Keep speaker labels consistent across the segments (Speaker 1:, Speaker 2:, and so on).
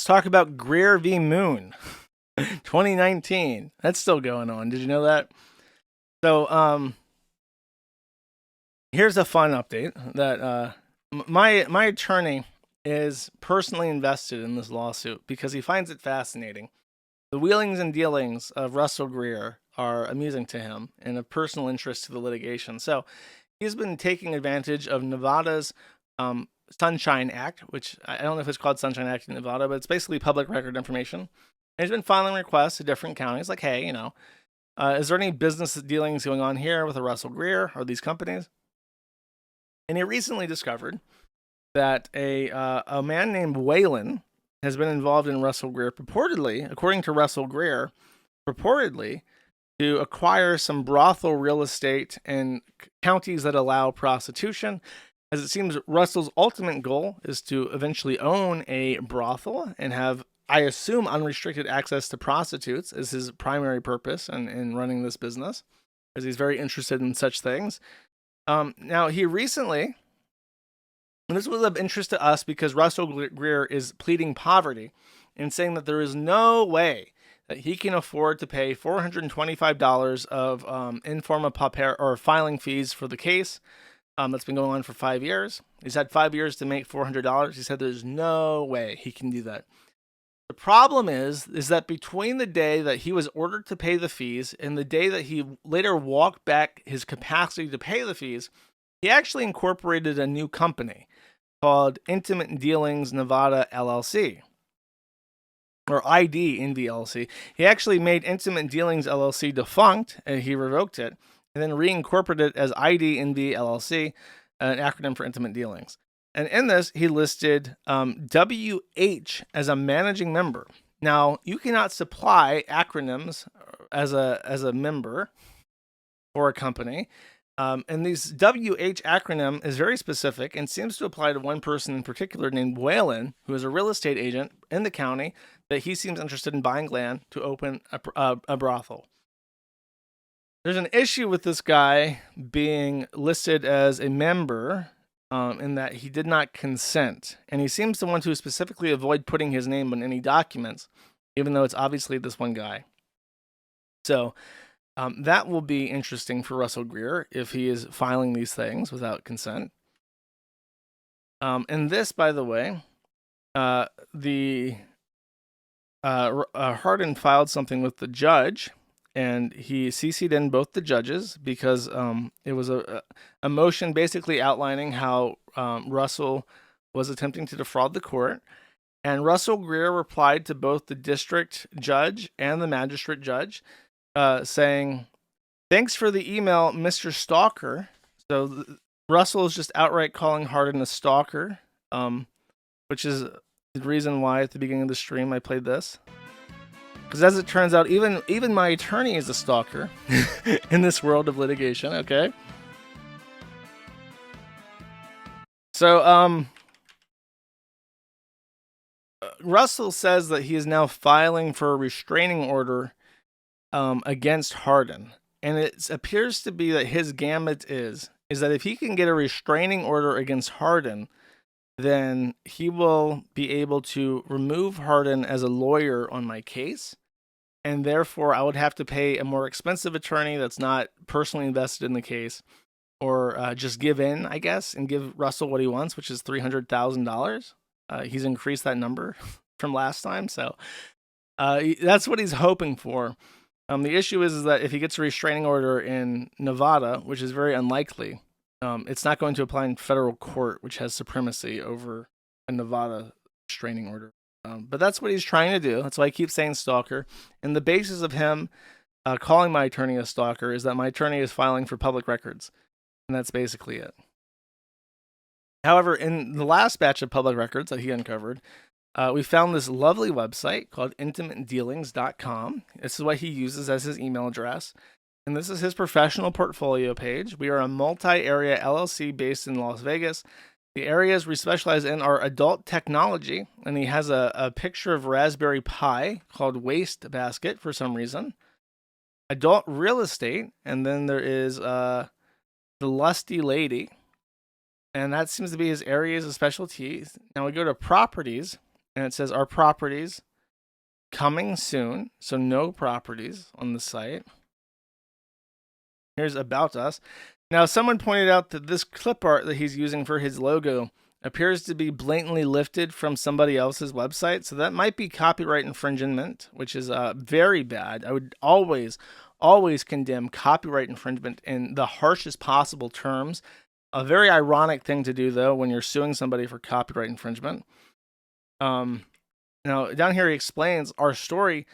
Speaker 1: talk about Greer v. Moon, 2019. That's still going on. Did you know that? So, here's a fun update that my attorney is personally invested in this lawsuit because he finds it fascinating. The wheelings and dealings of Russell Greer are amusing to him and of personal interest to the litigation. So he's been taking advantage of Nevada's Sunshine Act, which I don't know if it's called Sunshine Act in Nevada, but it's basically public record information. And he's been filing requests to different counties like, hey, is there any business dealings going on here with a Russell Greer or these companies? And he recently discovered that a man named Whalen has been involved in Russell Greer, purportedly, according to Russell Greer, purportedly to acquire some brothel real estate in counties that allow prostitution. As it seems, Russell's ultimate goal is to eventually own a brothel and have, I assume, unrestricted access to prostitutes as his primary purpose in running this business, because he's very interested in such things. Now, he recently, and this was of interest to us because Russell Greer is pleading poverty and saying that there is no way that he can afford to pay $425 of informa pauper or filing fees for the case that's been going on for 5 years. He's had 5 years to make $400. He said there's no way he can do that. The problem is that between the day that he was ordered to pay the fees and the day that he later walked back his capacity to pay the fees, he actually incorporated a new company called Intimate Dealings Nevada LLC, or ID NV LLC. He actually made Intimate Dealings LLC defunct, and he revoked it, and then reincorporated it as ID NV LLC, an acronym for Intimate Dealings. And in this, he listed WH as a managing member. Now, you cannot supply acronyms as a member for a company. And these WH acronym is very specific and seems to apply to one person in particular named Whalen, who is a real estate agent in the county that he seems interested in buying land to open a brothel. There's an issue with this guy being listed as a member in that he did not consent. And he seems to want to specifically avoid putting his name on any documents, even though it's obviously this one guy. So that will be interesting for Russell Greer if he is filing these things without consent. And this, by the way, Hardin filed something with the judge, and he CC'd in both the judges because it was a motion basically outlining how Russell was attempting to defraud the court. And Russell Greer replied to both the district judge and the magistrate judge, saying, "Thanks for the email, Mr. Stalker." So Russell is just outright calling Hardin a stalker, which is the reason why at the beginning of the stream I played this. Because as it turns out, even my attorney is a stalker in this world of litigation, okay? So, Russell says that he is now filing for a restraining order against Hardin. And it appears to be that his gambit is that if he can get a restraining order against Hardin, then he will be able to remove Hardin as a lawyer on my case. And therefore, I would have to pay a more expensive attorney that's not personally invested in the case, or just give in, I guess, and give Russell what he wants, which is $300,000. He's increased that number from last time. So that's what he's hoping for. The issue is that if he gets a restraining order in Nevada, which is very unlikely, it's not going to apply in federal court, which has supremacy over a Nevada restraining order. But that's what he's trying to do. That's why I keep saying stalker. And the basis of him calling my attorney a stalker is that my attorney is filing for public records. And that's basically it. However, in the last batch of public records that he uncovered, we found this lovely website called intimatedealings.com. This is what he uses as his email address. And this is his professional portfolio page. We are a multi-area LLC based in Las Vegas. The areas we specialize in are adult technology, and he has a picture of Raspberry Pi called Waste Basket for some reason. Adult real estate, and then there is the Lusty Lady, and that seems to be his areas of specialty. Now we go to properties, and it says our properties coming soon. So no properties on the site. Here's about us. Now, someone pointed out that this clip art that he's using for his logo appears to be blatantly lifted from somebody else's website. So that might be copyright infringement, which is very bad. I would always condemn copyright infringement in the harshest possible terms. A very ironic thing to do, though, when you're suing somebody for copyright infringement. Now, down here he explains our story.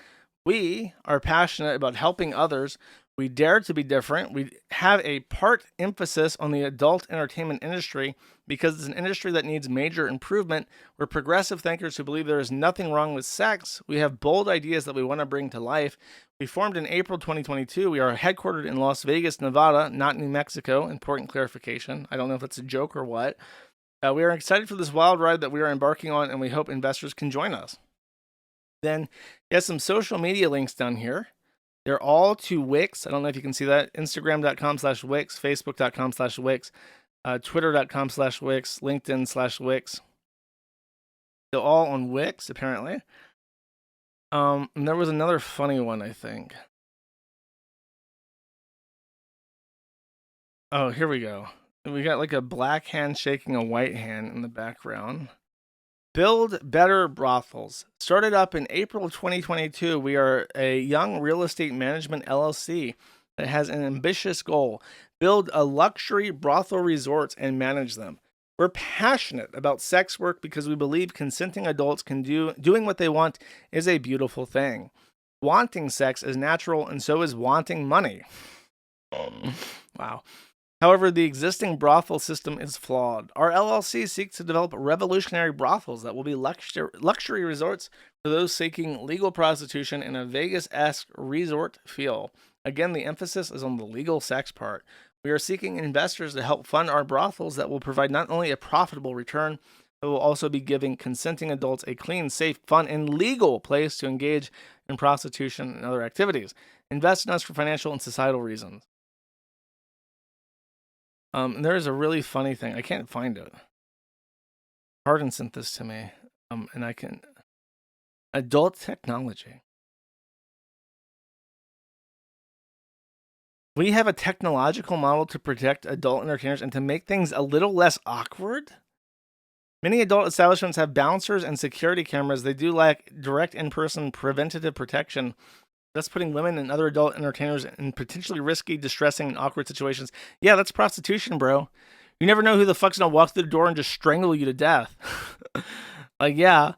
Speaker 1: We are passionate about helping others. We dare to be different. We have a part emphasis on the adult entertainment industry because it's an industry that needs major improvement. We're progressive thinkers who believe there is nothing wrong with sex. We have bold ideas that we want to bring to life. We formed in April 2022. We are headquartered in Las Vegas, Nevada, not New Mexico. Important clarification. I don't know if that's a joke or what. We are excited for this wild ride that we are embarking on, and we hope investors can join us. Then he has some social media links down here. They're all to Wix. I don't know if you can see that. Instagram.com/Wix, Facebook.com/Wix, Twitter.com/Wix, LinkedIn/Wix. They're all on Wix, apparently. And there was another funny one, I think. Oh, here we go. We got like a black hand shaking a white hand in the background. Build Better Brothels. Started up in April of 2022. We are a young real estate management LLC that has an ambitious goal. Build a luxury brothel resorts and manage them. We're passionate about sex work because we believe consenting adults can doing what they want is a beautiful thing. Wanting sex is natural, and so is wanting money. Wow. However, the existing brothel system is flawed. Our LLC seeks to develop revolutionary brothels that will be luxury resorts for those seeking legal prostitution in a Vegas-esque resort feel. Again, the emphasis is on the legal sex part. We are seeking investors to help fund our brothels that will provide not only a profitable return, but will also be giving consenting adults a clean, safe, fun, and legal place to engage in prostitution and other activities. Invest in us for financial and societal reasons. There's a really funny thing. I can't find it. Hardin sent this to me. And I can... Adult technology. We have a technological model to protect adult entertainers and to make things a little less awkward. Many adult establishments have bouncers and security cameras. They do lack direct in-person preventative protection. That's putting women and other adult entertainers in potentially risky, distressing, and awkward situations. Yeah, that's prostitution, bro. You never know who the fuck's gonna walk through the door and just strangle you to death. Like, yeah.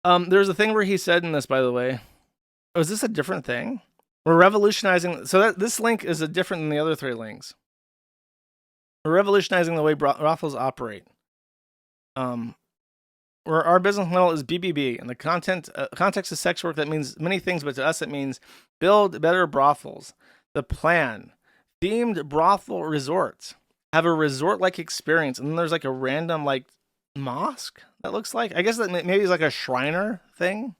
Speaker 1: There's a thing where he said in this, by the way. Oh, is this a different thing? We're revolutionizing. So this link is different than the other three links. We're revolutionizing the way brothels operate. Where our business model is BBB, and the context of sex work, that means many things, but to us it means build better brothels. The plan, themed brothel resorts, have a resort-like experience, and then there's like a random like mosque that looks like, I guess that maybe it's like a Shriner thing.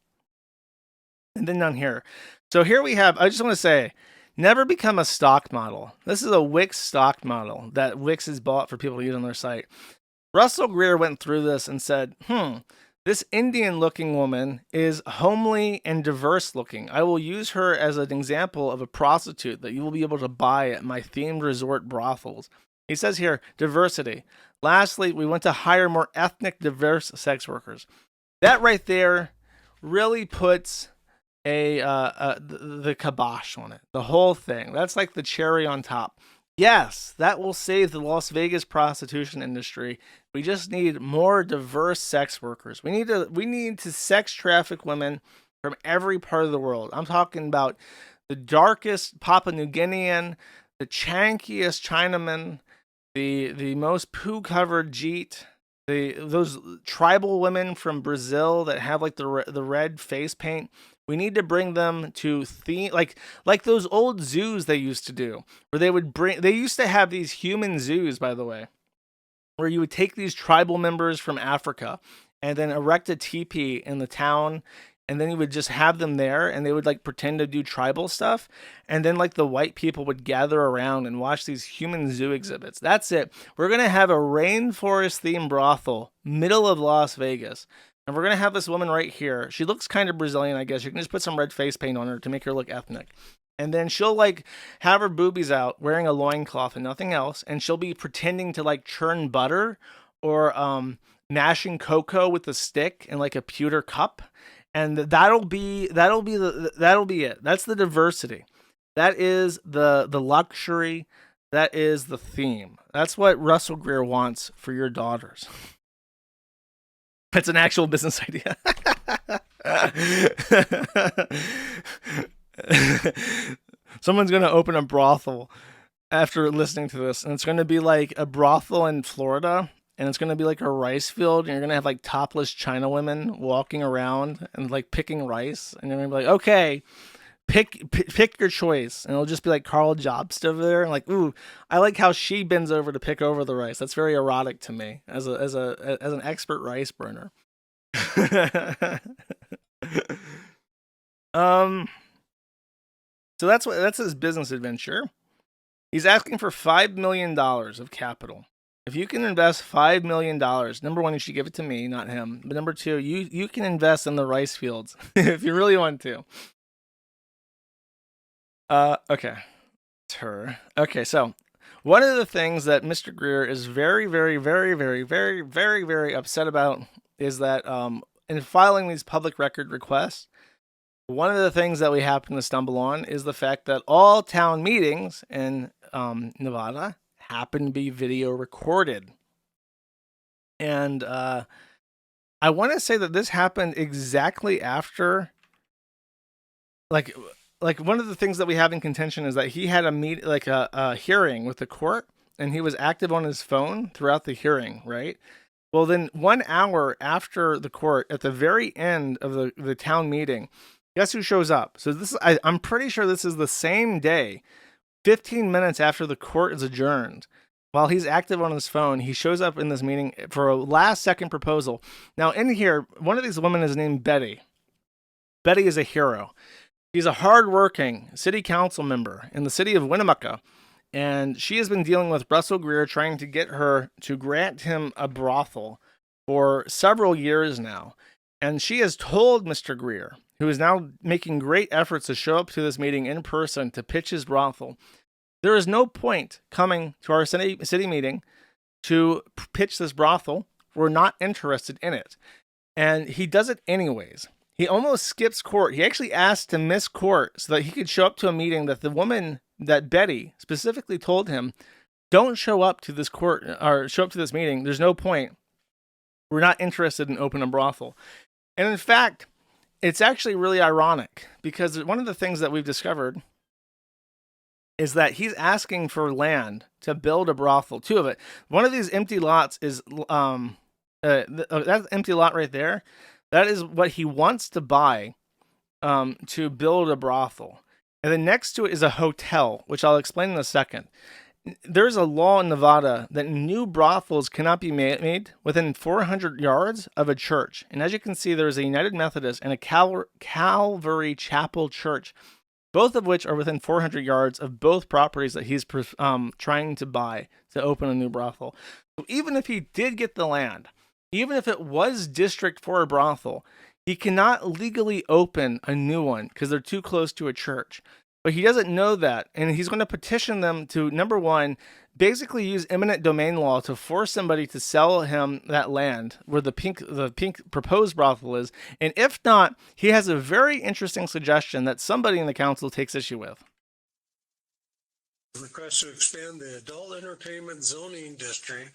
Speaker 1: And then down here, so here we have, I just want to say, never become a stock model. This is a Wix stock model that Wix has bought for people to use on their site. Russell Greer went through this and said, this Indian-looking woman is homely and diverse-looking. I will use her as an example of a prostitute that you will be able to buy at my themed resort brothels. He says here, diversity. Lastly, we want to hire more ethnic, diverse sex workers. That right there really puts the kibosh on it, the whole thing. That's like the cherry on top. Yes, that will save the Las Vegas prostitution industry. We just need more diverse sex workers. We need to sex traffic women from every part of the world. I'm talking about the darkest Papua New Guinean, the chankiest Chinaman, the most poo-covered Jeet, those tribal women from Brazil that have like the red face paint. We need to bring them to like those old zoos they used to do, where they used to have these human zoos, by the way, where you would take these tribal members from Africa and then erect a teepee in the town, and then you would just have them there, and they would like pretend to do tribal stuff, and then like the white people would gather around and watch these human zoo exhibits. That's it. We're gonna have a rainforest themed brothel, middle of Las Vegas. And we're going to have this woman right here. She looks kind of Brazilian, I guess. You can just put some red face paint on her to make her look ethnic. And then she'll like have her boobies out wearing a loincloth and nothing else. And she'll be pretending to like churn butter or mashing cocoa with a stick in like a pewter cup. And that'll be it. That's the diversity. That is the luxury. That is the theme. That's what Russell Greer wants for your daughters. It's an actual business idea. Someone's going to open a brothel after listening to this, and it's going to be like a brothel in Florida, and it's going to be like a rice field, and you're going to have like topless China women walking around and like picking rice, and you're going to be like, okay, pick your choice, and it'll just be like Carl Jobst over there, and like, ooh, I like how she bends over to pick over the rice. That's very erotic to me as an expert rice burner. So that's his business adventure. He's asking for $5 million of capital. If you can invest $5 million, number one, you should give it to me, not him. But number two, you can invest in the rice fields if you really want to. Okay. It's her. Okay, so one of the things that Mr. Greer is very, very, very, very, very, very, very upset about is that in filing these public record requests, one of the things that we happen to stumble on is the fact that all town meetings in Nevada happen to be video recorded. And I want to say that this happened exactly after, like one of the things that we have in contention is that he had a hearing with the court, and he was active on his phone throughout the hearing, right? Well, then 1 hour after the court, at the very end of the town meeting, guess who shows up? So I'm pretty sure this is the same day, 15 minutes after the court is adjourned. While he's active on his phone, he shows up in this meeting for a last-second proposal. Now, in here, one of these women is named Betty. Betty is a hero. She's a hard-working city council member in the city of Winnemucca, and she has been dealing with Russell Greer, trying to get her to grant him a brothel for several years now. And she has told Mr. Greer, who is now making great efforts to show up to this meeting in person to pitch his brothel, there is no point coming to our city meeting to pitch this brothel. We're not interested in it. And he does it anyways. He almost skips court. He actually asked to miss court so that he could show up to a meeting that the woman, that Betty, specifically told him, don't show up to this court or show up to this meeting. There's no point. We're not interested in opening a brothel. And in fact, it's actually really ironic because one of the things that we've discovered is that he's asking for land to build a brothel. Two of it. One of these empty lots is that empty lot right there. That is what he wants to buy to build a brothel. And then next to it is a hotel, which I'll explain in a second. There's a law in Nevada that new brothels cannot be made within 400 yards of a church. And as you can see, there's a United Methodist and a Calvary Chapel church, both of which are within 400 yards of both properties that he's trying to buy to open a new brothel. So even if he did get the land, even if it was district for a brothel, he cannot legally open a new one because they're too close to a church. But he doesn't know that, and he's going to petition them to, number one, basically use eminent domain law to force somebody to sell him that land where the pink proposed brothel is. And if not, he has a very interesting suggestion that somebody in the council takes issue with.
Speaker 2: Request to expand the adult entertainment zoning district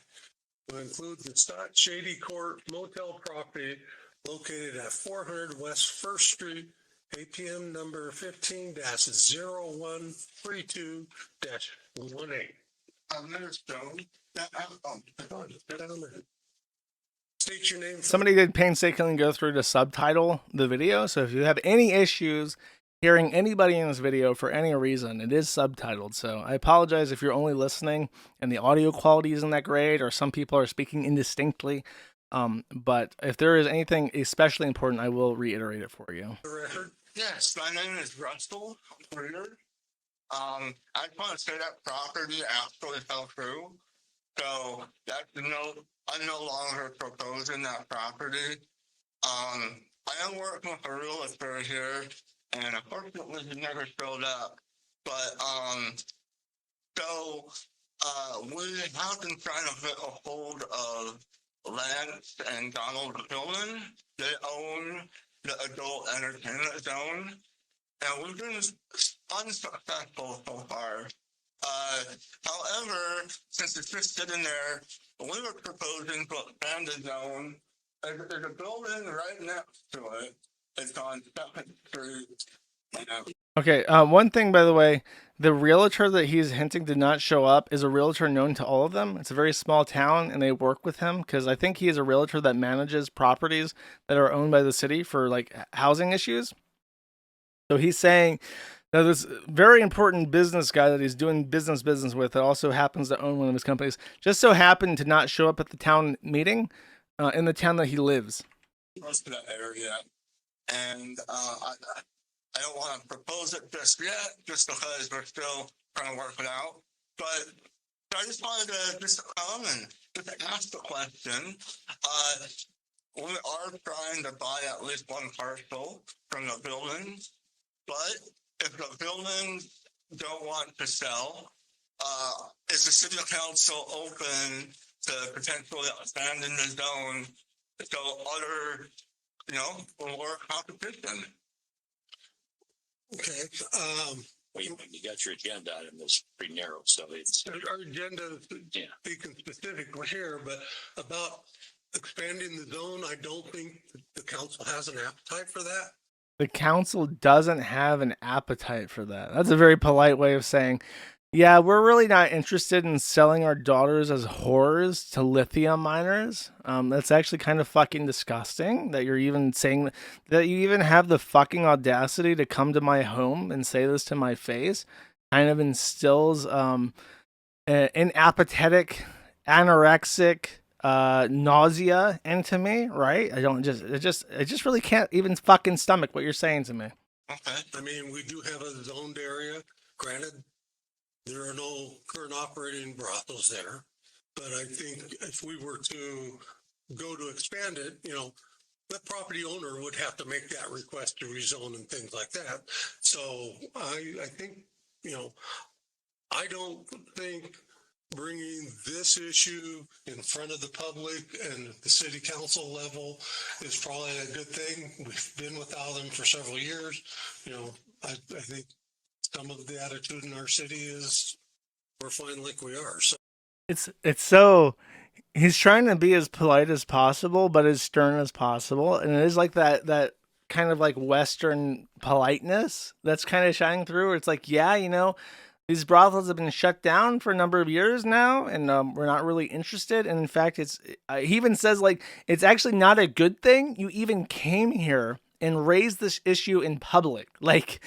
Speaker 2: to include the Shady Motel property located at 400 West First Street, APM number 15-0132-18. State your name.
Speaker 1: Somebody did painstakingly go through to subtitle the video, so if you have any issues hearing anybody in this video for any reason, it is subtitled. So I apologize if you're only listening and the audio quality isn't that great, or some people are speaking indistinctly. But if there is anything especially important, I will reiterate it for you.
Speaker 3: Yes, my name is Russell Greer. I just want to say that property actually fell through. So I'm no longer proposing that property. I am working with a realtor here, and unfortunately he never showed up. But so we have been trying to get a hold of Lance and Donald Tillman. They own the adult entertainment zone, and we've been unsuccessful so far. However, since it's just sitting there, we were proposing to expand the zone. There's a building right next to it. It's on 2nd Street.
Speaker 1: Okay, one thing, by the way, the realtor that he's hinting did not show up is a realtor known to all of them. It's a very small town, and they work with him because I think he is a realtor that manages properties that are owned by the city for like housing issues. So he's saying that this very important business guy that he's doing business with that also happens to own one of his companies just so happened to not show up at the town meeting in the town that he lives.
Speaker 3: Most of that area, and I don't want to propose it just yet, just because we're still trying to work it out. But I just wanted to just come and just ask the question. We are trying to buy at least one parcel from the buildings, but if the buildings don't want to sell, is the city council open to potentially expanding the zone so other, more competition?
Speaker 2: Okay.
Speaker 4: Well, you got your agenda item that's pretty narrow, so it's
Speaker 2: Our agenda is speaking specifically here, but about expanding the zone, I don't think the council has an appetite for that.
Speaker 1: The council doesn't have an appetite for that. That's a very polite way of saying, yeah, we're really not interested in selling our daughters as whores to lithium miners. That's actually kind of fucking disgusting that you're even saying that you even have the fucking audacity to come to my home and say this to my face. Kind of instills an apathetic, anorexic, nausea into me, right? I just really can't even fucking stomach what you're saying to me.
Speaker 3: Okay.
Speaker 2: I mean, we do have a zoned area. Granted, there are no current operating brothels there, but I think if we were to go to expand it, the property owner would have to make that request to rezone and things like that. So I think, I don't think bringing this issue in front of the public and the city council level is probably a good thing. We've been without them for several years. I think some of the attitude in our city is we're fine like we are. So
Speaker 1: it's so he's trying to be as polite as possible, but as stern as possible, and it is like that kind of like Western politeness that's kind of shining through. It's like, yeah, these brothels have been shut down for a number of years now, and we're not really interested. And in fact, he even says like it's actually not a good thing you even came here and raised this issue in public. Like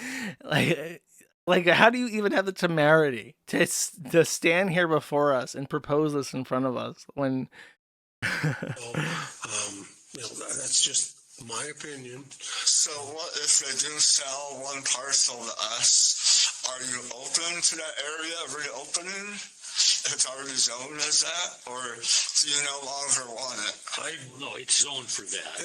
Speaker 1: how do you even have the temerity to stand here before us and propose this in front of us when?
Speaker 2: that's just my opinion.
Speaker 3: So what if they do sell one parcel to us? Are you open to that area reopening? It's already zoned as that, or do you no longer want it?
Speaker 4: no, it's zoned for that.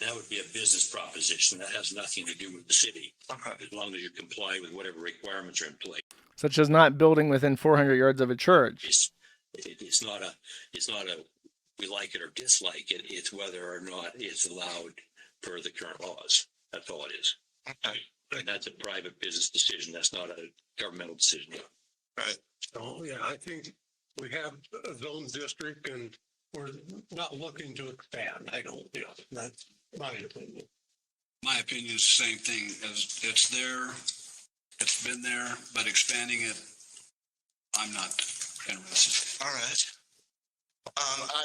Speaker 4: That would be a business proposition. That has nothing to do with the city.
Speaker 3: Okay.
Speaker 4: As long as you comply with whatever requirements are in place.
Speaker 1: Such as not building within 400 yards of a church.
Speaker 4: It's not a we like it or dislike it. It's whether or not it's allowed per the current laws. That's all it is.
Speaker 3: Okay.
Speaker 4: And that's a private business decision. That's not a governmental decision.
Speaker 3: Right.
Speaker 2: So yeah, I think we have a zone district and we're not looking to expand. I don't, that's my opinion.
Speaker 5: My opinion is the same thing as it's there, it's been there, but expanding it, I'm not interested.
Speaker 3: All right.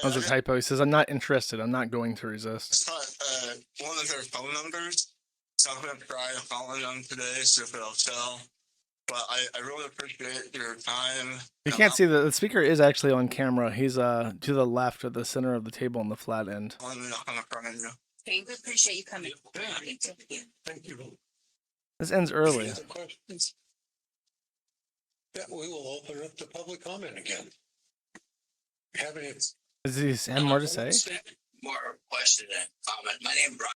Speaker 1: That was a typo. He says, I'm not interested. I'm not going to resist.
Speaker 3: It's not one of their phone numbers, so I'm going to try to call them today, see if it'll sell. But I really appreciate your time.
Speaker 1: You can't see the speaker is actually on camera. He's to the left of the center of the table on the flat end.
Speaker 6: Okay, we appreciate you coming.
Speaker 2: Thank you.
Speaker 1: This ends early.
Speaker 2: Any other questions? Yeah, we will open up to public comment again. Have any?
Speaker 1: Does he have more to say?
Speaker 7: more question than comment. My name is Brian.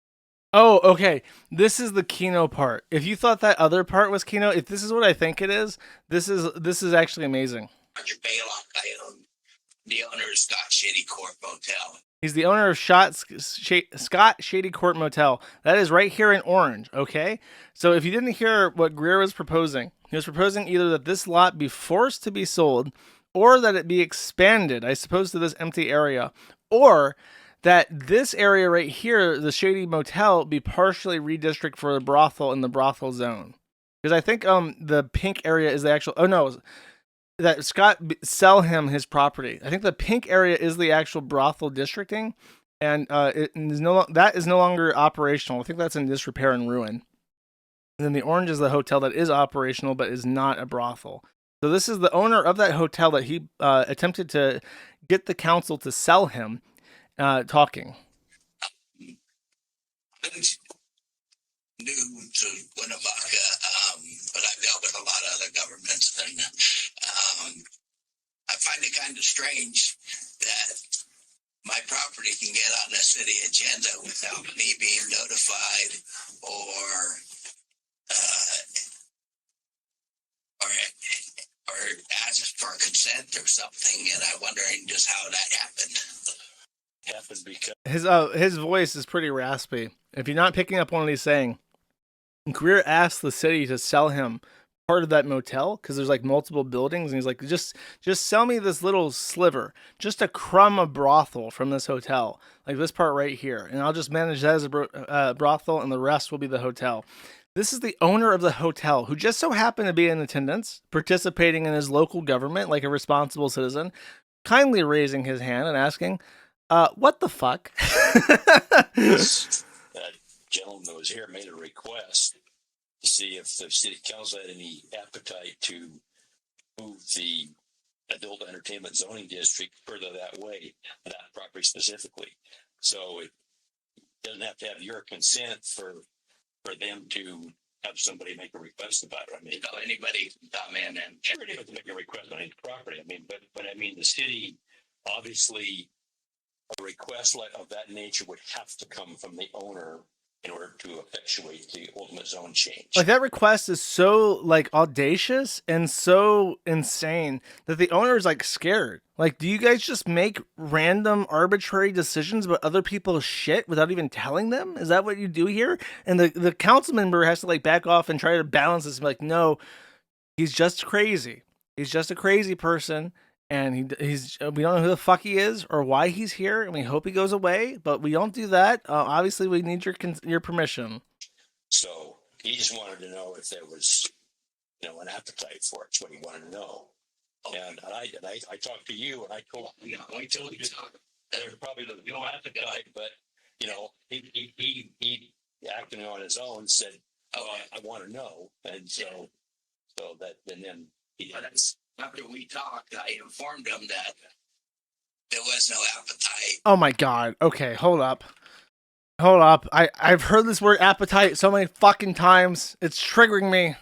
Speaker 1: Oh, okay. This is the Keno part. If you thought that other part was Keno, if this is what I think it is, this is actually amazing.
Speaker 7: Roger Baylock. I own the owner of Scott Shady Court Motel.
Speaker 1: He's the owner of Scott Shady Court Motel. That is right here in Orange, okay? So if you didn't hear what Greer was proposing, he was proposing either that this lot be forced to be sold or that it be expanded, I suppose, to this empty area, or that this area right here, the Shady Motel, be partially redistricted for a brothel in the brothel zone. Because I think the pink area is the actual... Oh, no. That Scott sell him his property. I think the pink area is the actual brothel districting, and that is no longer operational. I think that's in disrepair and ruin. And then the orange is the hotel that is operational but is not a brothel. So this is the owner of that hotel that he attempted to get the council to sell him. Talking.
Speaker 7: New to Winnebago, but I've dealt with a lot of other governments, and I find it kind of strange that my property can get on the city agenda without me being notified or asked for consent or something, and I'm wondering just how that happened.
Speaker 4: Because
Speaker 1: His voice is pretty raspy. If you're not picking up on what he's saying, Greer asked the city to sell him part of that motel because there's like multiple buildings, and he's like, just sell me this little sliver, just a crumb of brothel from this hotel, like this part right here, and I'll just manage that as a brothel, and the rest will be the hotel. This is the owner of the hotel who just so happened to be in attendance, participating in his local government like a responsible citizen, kindly raising his hand and asking, what the fuck?
Speaker 4: that gentleman that was here made a request to see if the city council had any appetite to move the adult entertainment zoning district further that way, that property specifically. So it doesn't have to have your consent for them to have somebody make a request about it. I mean,
Speaker 7: Anybody can come in and
Speaker 4: sure, anybody can make a request on any property. I mean, but I mean, the city obviously, a request of that nature would have to come from the owner in order to effectuate the ultimate zone change.
Speaker 1: Like, that request is so like audacious and so insane that the owner is like scared. Like, do you guys just make random arbitrary decisions about other people's shit without even telling them? Is that what you do here? And the council member has to like back off and try to balance this and be like, no, he's just crazy. He's just a crazy person. And he's we don't know who the fuck he is or why he's here, and we hope he goes away. But we don't do that. Obviously, we need your permission.
Speaker 4: So he just wanted to know if there was, an appetite for it. That's what he wanted to know. And I talked to you, and I told you, there's probably no appetite, but he acting on his own said, "Oh, I want to know," and so that and then he did.
Speaker 7: after we talked, I informed him that there was no appetite.
Speaker 1: Oh my god. Okay, hold up. I've heard this word appetite so many fucking times. It's triggering me.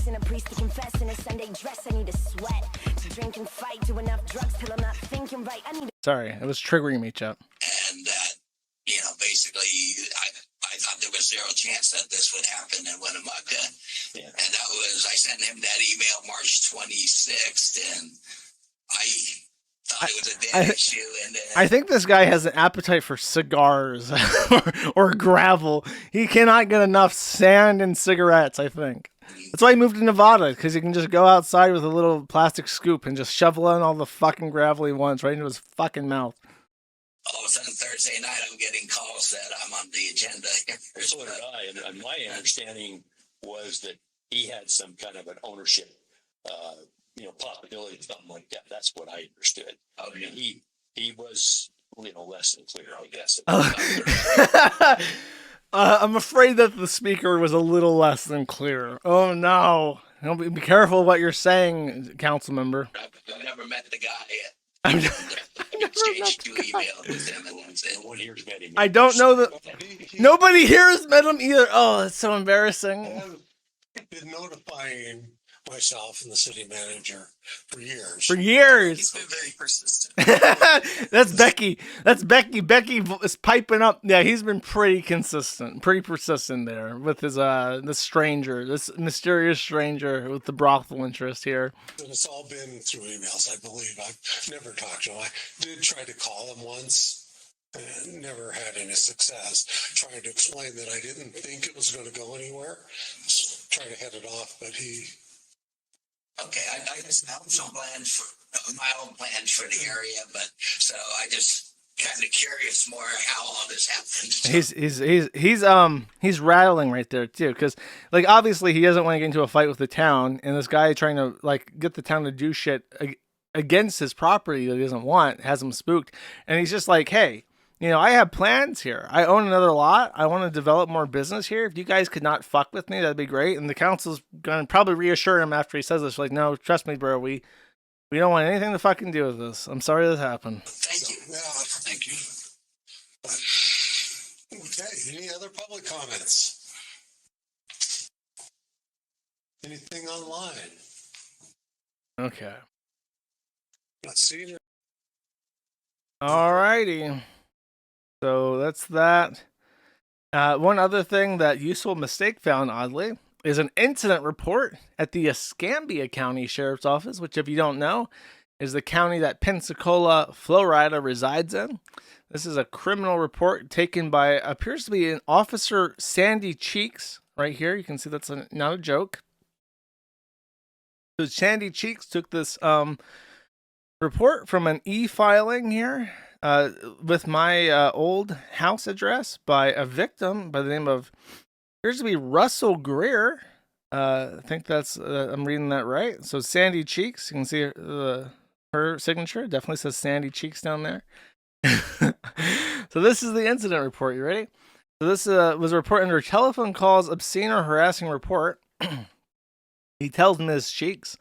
Speaker 8: And a priest to confess in a Sunday dress. I need to sweat to drink and fight, do enough drugs till I'm not thinking right. I need to...
Speaker 1: Sorry, it was triggering me, Chuck.
Speaker 7: And that, basically, I thought there was zero chance that this would happen in Winnemucca. Yeah. And that was, I sent him that email March 26th, and I thought it was a dead issue. And then,
Speaker 1: I think this guy has an appetite for cigars or gravel. He cannot get enough sand and cigarettes, I think. That's why he moved to Nevada, because he can just go outside with a little plastic scoop and just shovel in all the fucking gravel he wants right into his fucking mouth.
Speaker 7: All of a sudden, Thursday night, I'm getting calls that I'm on the agenda.
Speaker 4: So did I, and my understanding was that he had some kind of an ownership, possibility, something like that. That's what I understood.
Speaker 7: Oh, yeah.
Speaker 4: He was, less than clear, I guess.
Speaker 1: I'm afraid that the speaker was a little less than clear. Oh no! Be careful what you're saying, council member.
Speaker 7: I've never met the guy yet. exchanged 2 emails with him, and
Speaker 4: One here's met him.
Speaker 1: I don't know that. Nobody here has met him either. Oh, that's so embarrassing.
Speaker 2: I've been notifying myself and the city manager for years.
Speaker 1: For years.
Speaker 7: he's been very persistent.
Speaker 1: That's Becky. That's Becky. Becky is piping up. Yeah, he's been pretty consistent, pretty persistent there with his this stranger, this mysterious stranger with the brothel interest here.
Speaker 2: And it's all been through emails, I believe. I've never talked to him. I did try to call him once and never had any success. Trying to explain that I didn't think it was going to go anywhere. Just trying to head it off, but he...
Speaker 7: Okay, I just have some plans for my own plans for the area, but so I just kind of curious more how all this happened.
Speaker 1: He's rattling right there too, because like obviously he doesn't want to get into a fight with the town, and this guy trying to like get the town to do shit against his property that he doesn't want has him spooked, and he's just like, hey, you know, I have plans here. I own another lot. I want to develop more business here. If you guys could not fuck with me, that'd be great. And the council's going to probably reassure him after he says this. Like, no, trust me, bro. We don't want anything to fucking do with this. I'm sorry this happened.
Speaker 7: Thank you.
Speaker 2: Yeah,
Speaker 5: Thank you.
Speaker 2: okay, any other public comments? Anything online?
Speaker 1: Okay.
Speaker 2: Let's see.
Speaker 1: Alrighty. So that's that. One other thing that Useful Mistake found, oddly, is an incident report at the Escambia County Sheriff's Office, which, if you don't know, is the county that Pensacola, Florida resides in. This is a criminal report taken by, appears to be an Officer Sandy Cheeks, right here. You can see that's not a joke. So Sandy Cheeks took this report from an e-filing here. With my old house address by a victim by the name of, appears to be Russell Greer. I think that's, I'm reading that right. So Sandy Cheeks, you can see her signature. It definitely says Sandy Cheeks down there. So this is the incident report. You ready? So this was a report under telephone calls, obscene or harassing report. He tells Ms. Cheeks,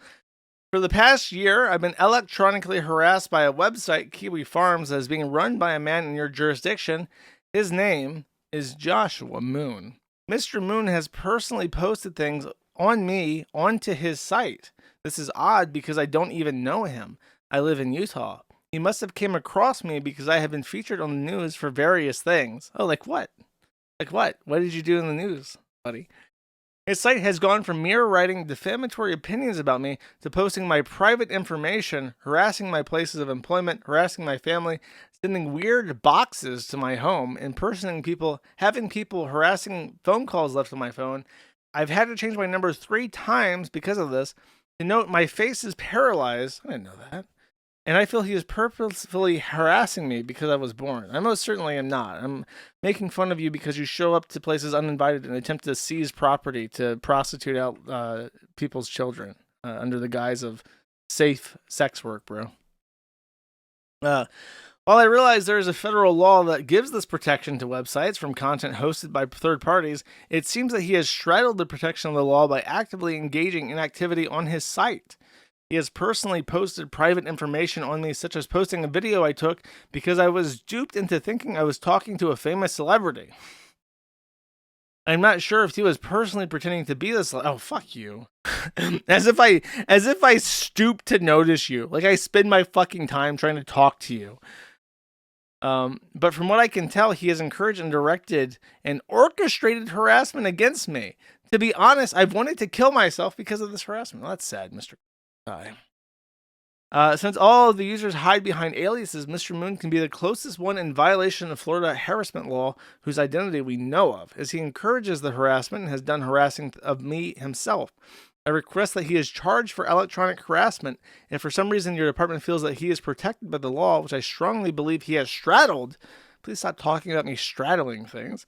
Speaker 1: for the past year, I've been electronically harassed by a website, Kiwi Farms, that is being run by a man in your jurisdiction. His name is Joshua Moon. Mr. Moon has personally posted things on me onto his site. This is odd because I don't even know him. I live in Utah. He must have came across me because I have been featured on the news for various things. Oh, like what? Like what? What did you do in the news, buddy? His site has gone from mere writing defamatory opinions about me to posting my private information, harassing my places of employment, harassing my family, sending weird boxes to my home, impersonating people, having people harassing phone calls left on my phone. I've had to change my number 3 times because of this. To note, my face is paralyzed. I didn't know that. And I feel he is purposefully harassing me because I was born. I most certainly am not. I'm making fun of you because you show up to places uninvited and attempt to seize property to prostitute out people's children under the guise of safe sex work, bro. While I realize there is a federal law that gives this protection to websites from content hosted by third parties, it seems that he has straddled the protection of the law by actively engaging in activity on his site. He has personally posted private information on me, such as posting a video I took because I was duped into thinking I was talking to a famous celebrity. I'm not sure if he was personally pretending to be this. Oh, fuck you. as if I stooped to notice you. Like I spend my fucking time trying to talk to you. But from what I can tell, he has encouraged and directed and orchestrated harassment against me. To be honest, I've wanted to kill myself because of this harassment. Well, that's sad, Mr. Since all of the users hide behind aliases, Mr. Moon can be the closest one in violation of Florida harassment law whose identity we know of, as he encourages the harassment and has done harassing of me himself. I request that he is charged for electronic harassment, and if for some reason your department feels that he is protected by the law, which I strongly believe he has straddled, please stop talking about me straddling things.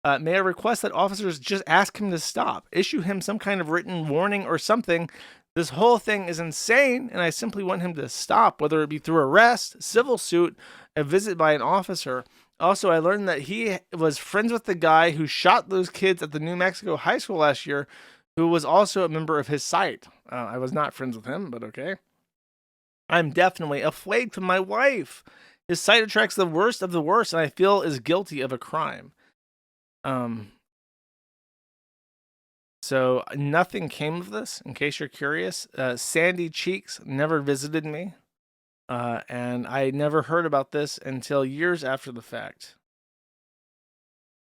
Speaker 1: May I request that officers just ask him to stop, issue him some kind of written warning or something. This whole thing is insane, and I simply want him to stop, whether it be through arrest, civil suit, a visit by an officer. Also, I learned that he was friends with the guy who shot those kids at the New Mexico high school last year, who was also a member of his site. I was not friends with him, but okay. I'm definitely afraid for my wife. His site attracts the worst of the worst, and I feel is guilty of a crime. So nothing came of this, in case you're curious. Sandy Cheeks never visited me, and I never heard about this until years after the fact.